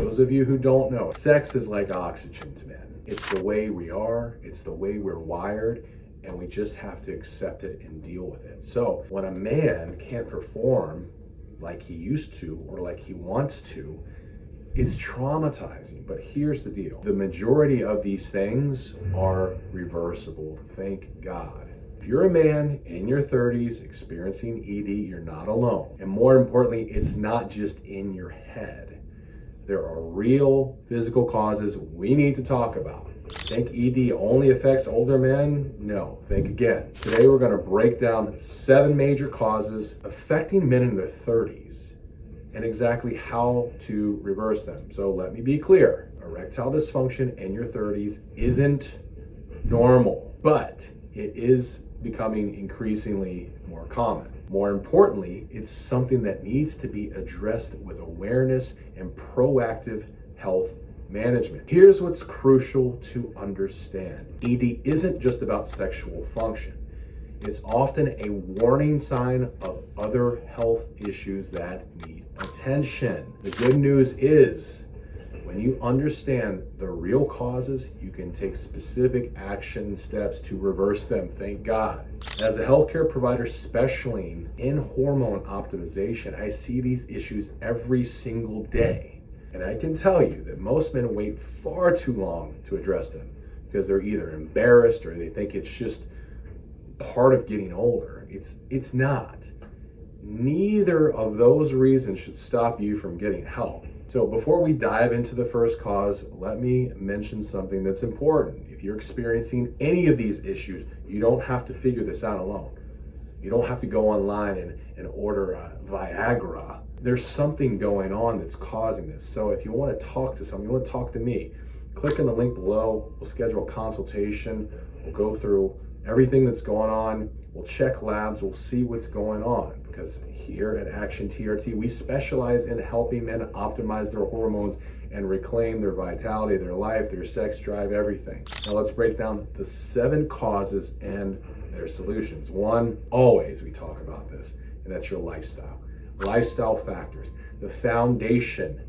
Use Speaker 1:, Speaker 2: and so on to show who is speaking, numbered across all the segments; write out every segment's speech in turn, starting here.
Speaker 1: those of you who don't know, sex is like oxygen to men. It's the way we are, it's the way we're wired, and we just have to accept it and deal with it. So when a man can't perform like he used to or like he wants to, it's traumatizing. But here's the deal. The majority of these things are reversible, thank God. If you're a man in your 30s experiencing ED, you're not alone. And more importantly, it's not just in your head. There are real physical causes we need to talk about. Think ED only affects older men? No, think again. Today we're going to break down 7 major causes affecting men in their 30s and exactly how to reverse them. So let me be clear. Erectile dysfunction in your 30s isn't normal, but it is becoming increasingly more common. More importantly, it's something that needs to be addressed with awareness and proactive health management. Here's what's crucial to understand. ED isn't just about sexual function. It's often a warning sign of other health issues that need attention. The good news is, when you understand the real causes, you can take specific action steps to reverse them, thank God. As a healthcare provider specializing in hormone optimization, I see these issues every single day. And I can tell you that most men wait far too long to address them because they're either embarrassed or they think it's just part of getting older. It's not. Neither of those reasons should stop you from getting help. So before we dive into the first cause, let me mention something that's important. If you're experiencing any of these issues, you don't have to figure this out alone. You don't have to go online and order Viagra. There's something going on that's causing this. So if you want to talk to someone, you want to talk to me, click on the link below. We'll schedule a consultation. We'll go through everything that's going on. We'll check labs. We'll see what's going on. Because here at Action TRT, we specialize in helping men optimize their hormones and reclaim their vitality, their life, their sex drive, everything. Now let's break down the 7 causes and their solutions. 1, always we talk about this, and that's your lifestyle. Lifestyle factors, the foundation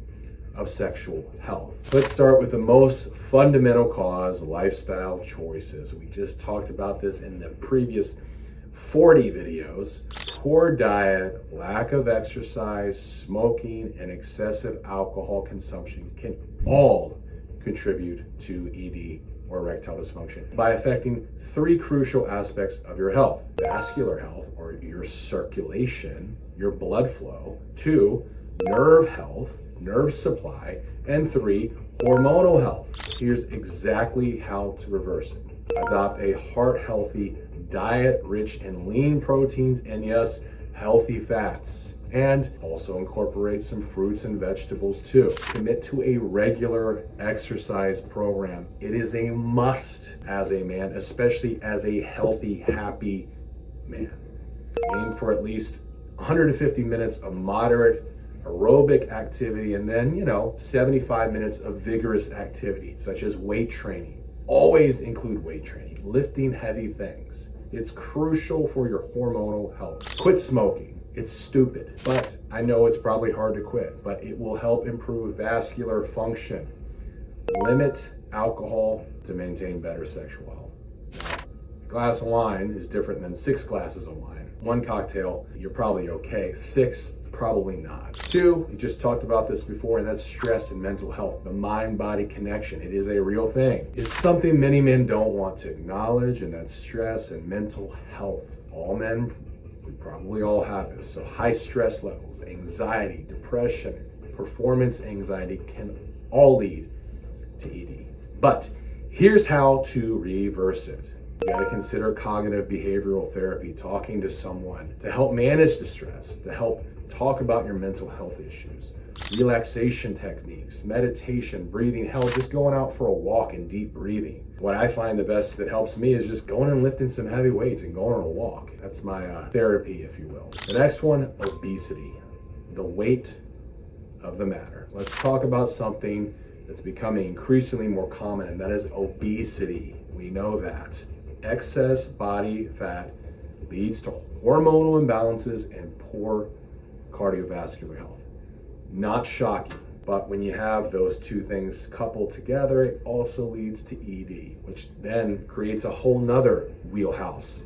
Speaker 1: of sexual health. Let's start with the most fundamental cause, lifestyle choices. We just talked about this in the previous 40 videos. Poor diet, lack of exercise, smoking, and excessive alcohol consumption can all contribute to ED or erectile dysfunction by affecting 3 crucial aspects of your health: vascular health, or your circulation, your blood flow; 2, nerve health, nerve supply; and 3, hormonal health. Here's exactly how to reverse it. Adopt a heart-healthy diet rich in lean proteins and, yes, healthy fats. And also incorporate some fruits and vegetables too. Commit to a regular exercise program. It is a must as a man, especially as a healthy, happy man. Aim for at least 150 minutes of moderate aerobic activity and then, 75 minutes of vigorous activity, such as weight training. Always include weight training, lifting heavy things. It's crucial for your hormonal health. Quit smoking. It's stupid, but I know it's probably hard to quit, but it will help improve vascular function. Limit alcohol to maintain better sexual health. Now, a glass of wine is different than 6 glasses of wine. 1 cocktail, you're probably okay. 6, probably not. 2, we just talked about this before, and that's stress and mental health. The mind-body connection, it is a real thing. It's something many men don't want to acknowledge, and that's stress and mental health. All men, we probably all have this. So high stress levels, anxiety, depression, performance anxiety can all lead to ED. But here's how to reverse it. You got to consider cognitive behavioral therapy, talking to someone to help manage the stress, to help talk about your mental health issues, relaxation techniques, meditation, breathing, hell, just going out for a walk and deep breathing. What I find the best that helps me is just going and lifting some heavy weights and going on a walk. That's my therapy, if you will. The next one, obesity, the weight of the matter. Let's talk about something that's becoming increasingly more common, and that is obesity. We know that. Excess body fat leads to hormonal imbalances and poor cardiovascular health. Not shocking, But when you have those two things coupled together, it also leads to ED, which then creates a whole nother wheelhouse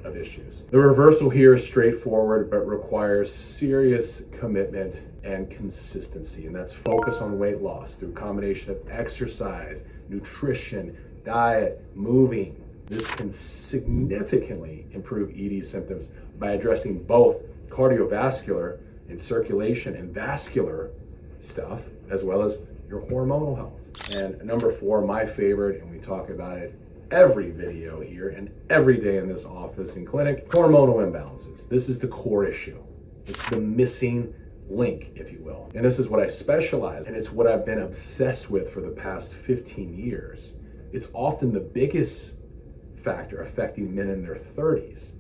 Speaker 1: of issues. The reversal here is straightforward, but requires serious commitment and consistency. And that's focus on weight loss through a combination of exercise, nutrition, diet, moving. This can significantly improve ED symptoms by addressing both cardiovascular and circulation and vascular stuff, as well as your hormonal health. And number 4, my favorite, and we talk about it every video here and every day in this office and clinic, hormonal imbalances. This is the core issue. It's the missing link, if you will. And this is what I specialize in, and it's what I've been obsessed with for the past 15 years. It's often the biggest factor affecting men in their 30s.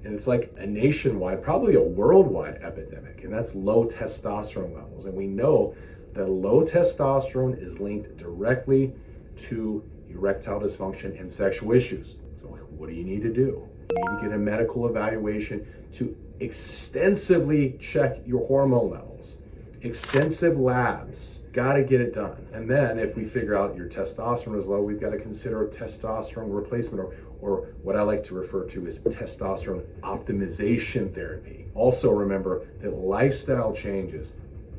Speaker 1: And it's like a nationwide, probably a worldwide epidemic, and that's low testosterone levels. And we know that low testosterone is linked directly to erectile dysfunction and sexual issues. So what do you need to do? You need to get a medical evaluation to extensively check your hormone levels. Extensive labs, gotta get it done. And then if we figure out your testosterone is low, we've got to consider testosterone replacement, or what I like to refer to as testosterone optimization therapy. Also remember that lifestyle changes,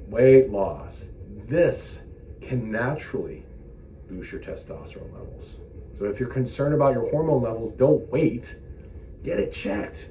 Speaker 1: weight loss, this can naturally boost your testosterone levels. So if you're concerned about your hormone levels, don't wait, get it checked.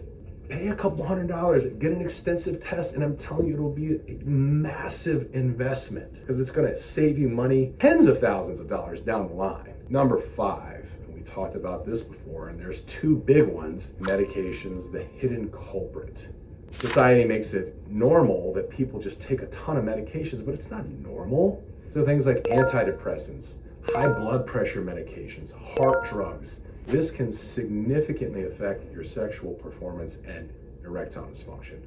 Speaker 1: Pay a couple $100, get an extensive test, and I'm telling you, it'll be a massive investment because it's gonna save you money, tens of thousands of dollars down the line. Number 5, and we talked about this before, and there's 2 big ones, medications, the hidden culprit. Society makes it normal that people just take a ton of medications, but it's not normal. So things like antidepressants, high blood pressure medications, heart drugs, this can significantly affect your sexual performance and erectile dysfunction.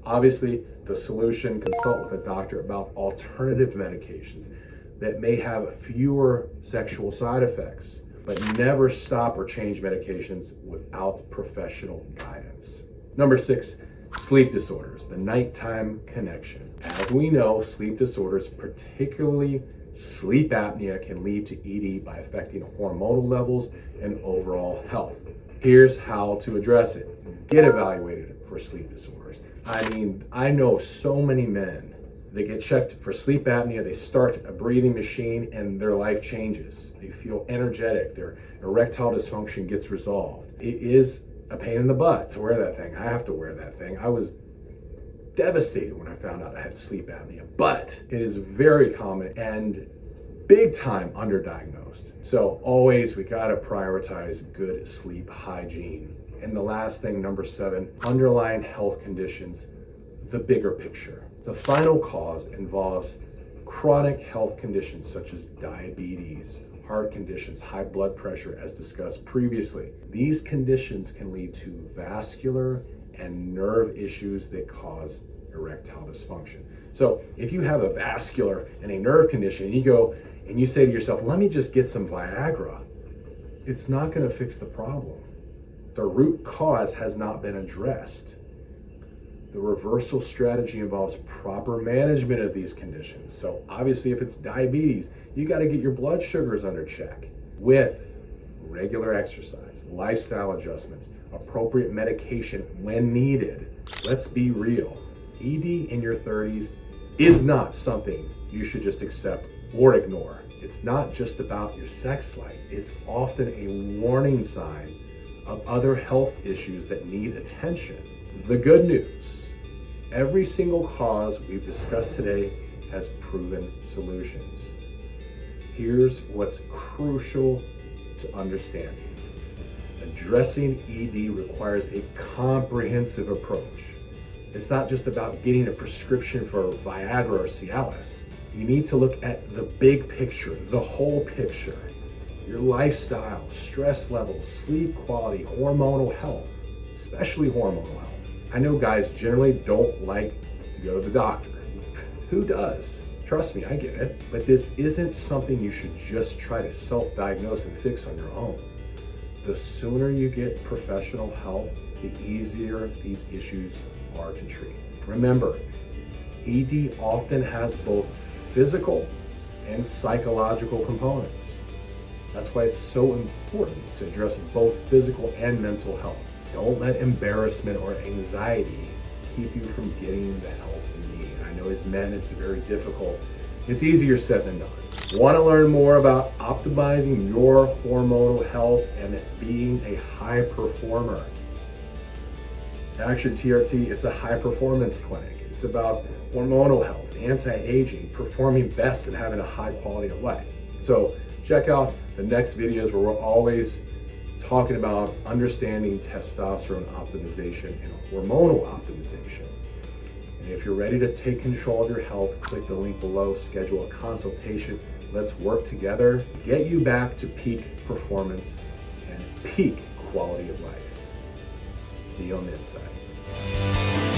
Speaker 1: Obviously, the solution, consult with a doctor about alternative medications that may have fewer sexual side effects, but never stop or change medications without professional guidance. Number 6, sleep disorders, the nighttime connection. As we know, sleep disorders, particularly sleep apnea, can lead to ED by affecting hormonal levels and overall health. Here's how to address it. Get evaluated for sleep disorders. I mean, I know so many men that get checked for sleep apnea, they start a breathing machine and their life changes. They feel energetic, their erectile dysfunction gets resolved. It is a pain in the butt to wear that thing. I have to wear that thing. I was devastated when I found out I had sleep apnea, but it is very common and big time underdiagnosed. So always we gotta prioritize good sleep hygiene. And the last thing, number 7, underlying health conditions, the bigger picture. The final cause involves chronic health conditions such as diabetes, heart conditions, high blood pressure, as discussed previously. These conditions can lead to vascular and nerve issues that cause erectile dysfunction. So if you have a vascular and a nerve condition, and you go and you say to yourself, let me just get some Viagra, it's not gonna fix the problem. The root cause has not been addressed. The reversal strategy involves proper management of these conditions. So obviously if it's diabetes, you gotta get your blood sugars under check with regular exercise, lifestyle adjustments, appropriate medication when needed. Let's be real. ED in your 30s is not something you should just accept or ignore. It's not just about your sex life. It's often a warning sign of other health issues that need attention. The good news, every single cause we've discussed today has proven solutions. Here's what's crucial to understanding. Addressing ED requires a comprehensive approach. It's not just about getting a prescription for Viagra or Cialis. You need to look at the big picture, the whole picture. Your lifestyle, stress levels, sleep quality, hormonal health, especially hormonal health. I know guys generally don't like to go to the doctor. Who does? Trust me, I get it. But this isn't something you should just try to self-diagnose and fix on your own. The sooner you get professional help, the easier these issues are to treat. Remember, ED often has both physical and psychological components. That's why it's so important to address both physical and mental health. Don't let embarrassment or anxiety keep you from getting the help you need. I know as men it's very difficult. It's easier said than done. Want to learn more about optimizing your hormonal health and being a high performer? Actually, TRT, it's a high performance clinic. It's about hormonal health, anti-aging, performing best, and having a high quality of life. So check out the next videos where we're always talking about understanding testosterone optimization and hormonal optimization. And if you're ready to take control of your health, click the link below, schedule a consultation. Let's work together to get you back to peak performance and peak quality of life. See you on the inside.